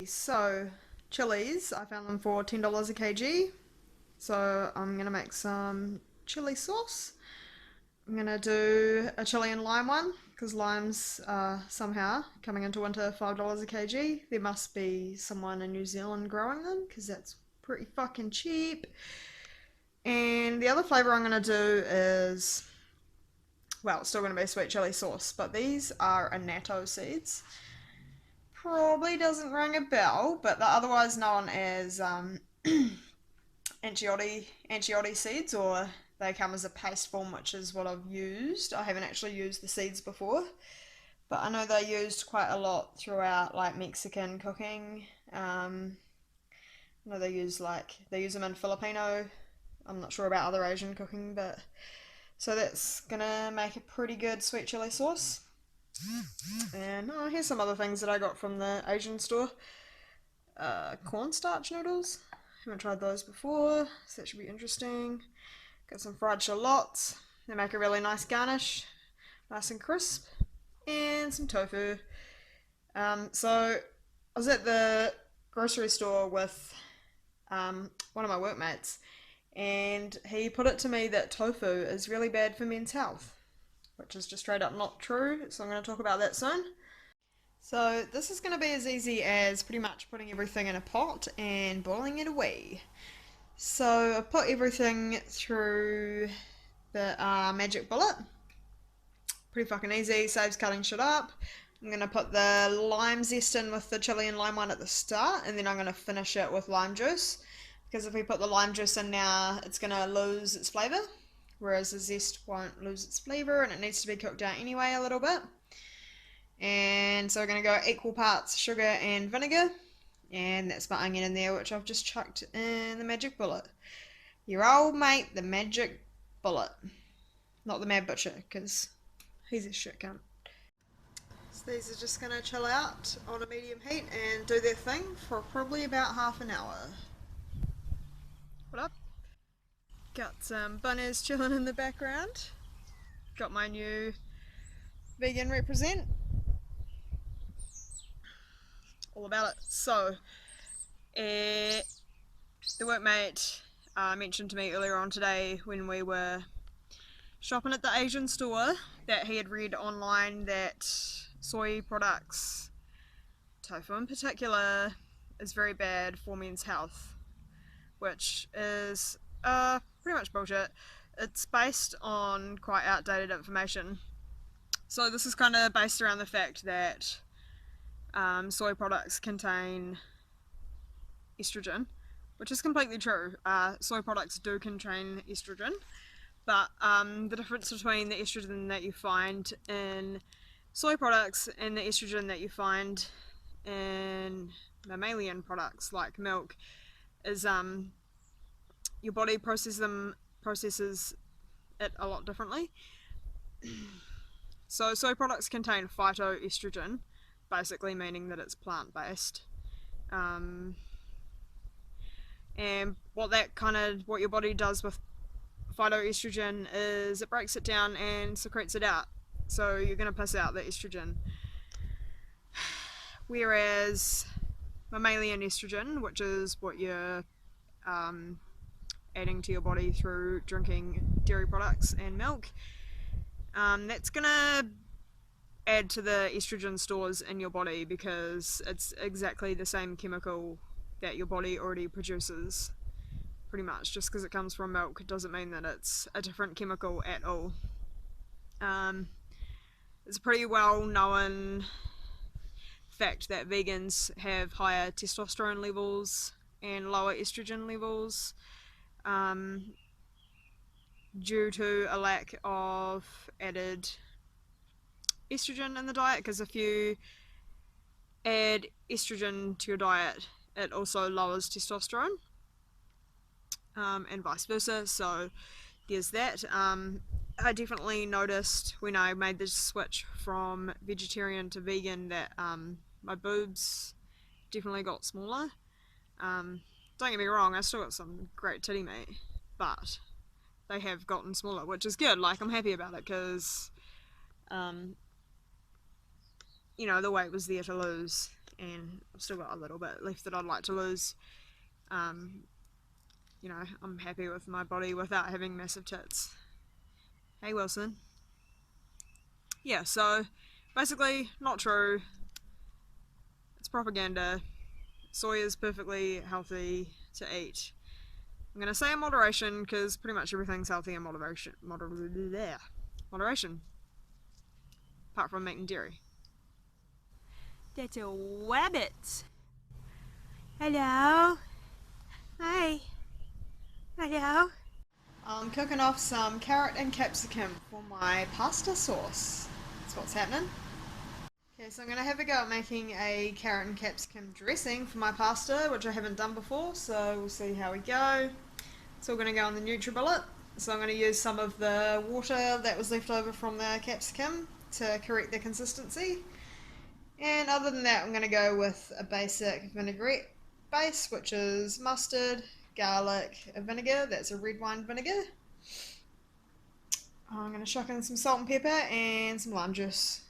So chilies, I found them for $10 a kg. So I'm gonna make some chili sauce. I'm gonna do a chili and lime one because limes are somehow coming into winter $5 a kg. There must be someone in New Zealand growing them because that's pretty fucking cheap. And the other flavour I'm gonna do is, well, it's still gonna be sweet chili sauce, but these are annatto seeds. Probably doesn't ring a bell, but they're otherwise known as Anchiote seeds, or they come as a paste form, which is what I've used. I haven't actually used the seeds before, but I know they're used quite a lot throughout like Mexican cooking. I know they use them in Filipino. I'm not sure about other Asian cooking, but so that's gonna make a pretty good sweet chili sauce. And here's some other things that I got from the Asian store. Cornstarch noodles. Haven't tried those before, so that should be interesting. Got some fried shallots. They make a really nice garnish, nice and crisp. And some tofu. So I was at the grocery store with one of my workmates, and he put it to me that tofu is really bad for men's health, which is just straight up not true, so I'm going to talk about that soon. So this is going to be as easy as pretty much putting everything in a pot and boiling it away. So I put everything through the magic bullet. Pretty fucking easy, saves cutting shit up. I'm going to put the lime zest in with the chili and lime one at the start, and then I'm going to finish it with lime juice. Because if we put the lime juice in now, it's going to lose its flavour, whereas the zest won't lose its flavour, and it needs to be cooked down anyway a little bit. And so we're going to go equal parts sugar and vinegar, and that's my onion in there, which I've just chucked in the magic bullet. Your old mate, the magic bullet. Not the Mad Butcher, because he's a shit cunt. So these are just going to chill out on a medium heat and do their thing for probably about half an hour. What up? Got some bunnies chilling in the background. Got my new vegan represent. All about it. So, the workmate mentioned to me earlier on today when we were shopping at the Asian store that he had read online that soy products, tofu in particular, is very bad for men's health, which is pretty much bullshit. It's based on quite outdated information. So this is kind of based around the fact that soy products contain estrogen, which is completely true. Soy products do contain estrogen, but the difference between the estrogen that you find in soy products and the estrogen that you find in mammalian products like milk is your body processes it a lot differently. So soy products contain phytoestrogen, basically meaning that it's plant-based. And what your body does with phytoestrogen is it breaks it down and secretes it out. So you're going to piss out the estrogen. Whereas mammalian estrogen, which is what you're adding to your body through drinking dairy products and milk, that's going to add to the estrogen stores in your body because it's exactly the same chemical that your body already produces. Pretty much, just because it comes from milk doesn't mean that it's a different chemical at all. It's a pretty well known fact that vegans have higher testosterone levels and lower estrogen levels due to a lack of added estrogen in the diet, because if you add estrogen to your diet it also lowers testosterone, and vice versa, so there's that. I definitely noticed when I made the switch from vegetarian to vegan that my boobs definitely got smaller. Don't get me wrong, I still got some great titty meat, but they have gotten smaller, which is good. Like, I'm happy about it because the weight was there to lose, and I've still got a little bit left that I'd like to lose. You know, I'm happy with my body without having massive tits. Hey Wilson. Yeah, so basically not true. It's propaganda. Soy is perfectly healthy to eat. I'm going to say in moderation because pretty much everything's healthy in moderation. Moderation. Apart from meat and dairy. That's a rabbit. Hello. Hi. Hello. I'm cooking off some carrot and capsicum for my pasta sauce. That's what's happening. Okay, so I'm going to have a go at making a carrot and capsicum dressing for my pasta, which I haven't done before, so we'll see how we go. It's all going to go on the NutriBullet. So I'm going to use some of the water that was left over from the capsicum to correct the consistency. And other than that, I'm going to go with a basic vinaigrette base, which is mustard, garlic, a vinegar, that's a red wine vinegar. I'm going to chuck in some salt and pepper and some lime juice.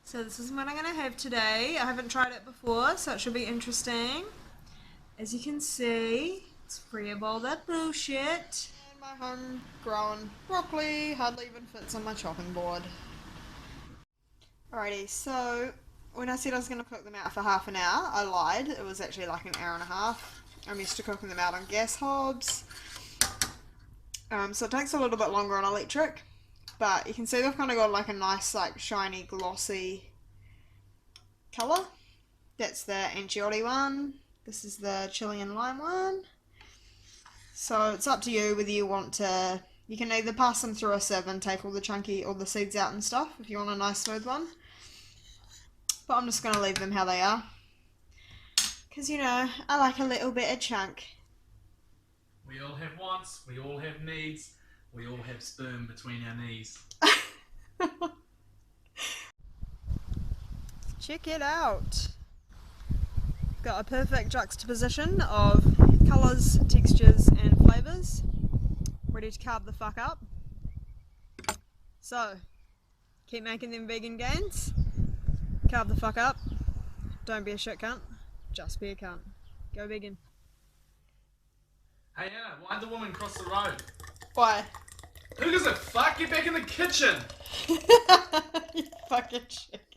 So this is what I'm going to have today. I haven't tried it before, so it should be interesting. As you can see, it's free of all that bullshit. And my homegrown broccoli hardly even fits on my chopping board. Alrighty, so when I said I was going to cook them out for half an hour, I lied. It was actually like an hour and a half. I'm used to cooking them out on gas hobs. So it takes a little bit longer on electric. But you can see they've kind of got like a nice, like shiny, glossy colour. That's the Anchiote one. This is the Chilli Lime one. So it's up to you whether you want to. You can either pass them through a sieve and take all the chunky, all the seeds out and stuff if you want a nice smooth one. But I'm just going to leave them how they are. Because, you know, I like a little bit of chunk. We all have wants, we all have needs, we all have sperm between our knees. Check it out. Got a perfect juxtaposition of colours, textures and flavours. Ready to carb the fuck up. So, keep making them vegan gains. Carb the fuck up. Don't be a shit cunt. Just be a cunt. Go vegan. Hey Anna, why'd the woman cross the road? Why? Who gives a fuck? Get back in the kitchen! You fucking shit.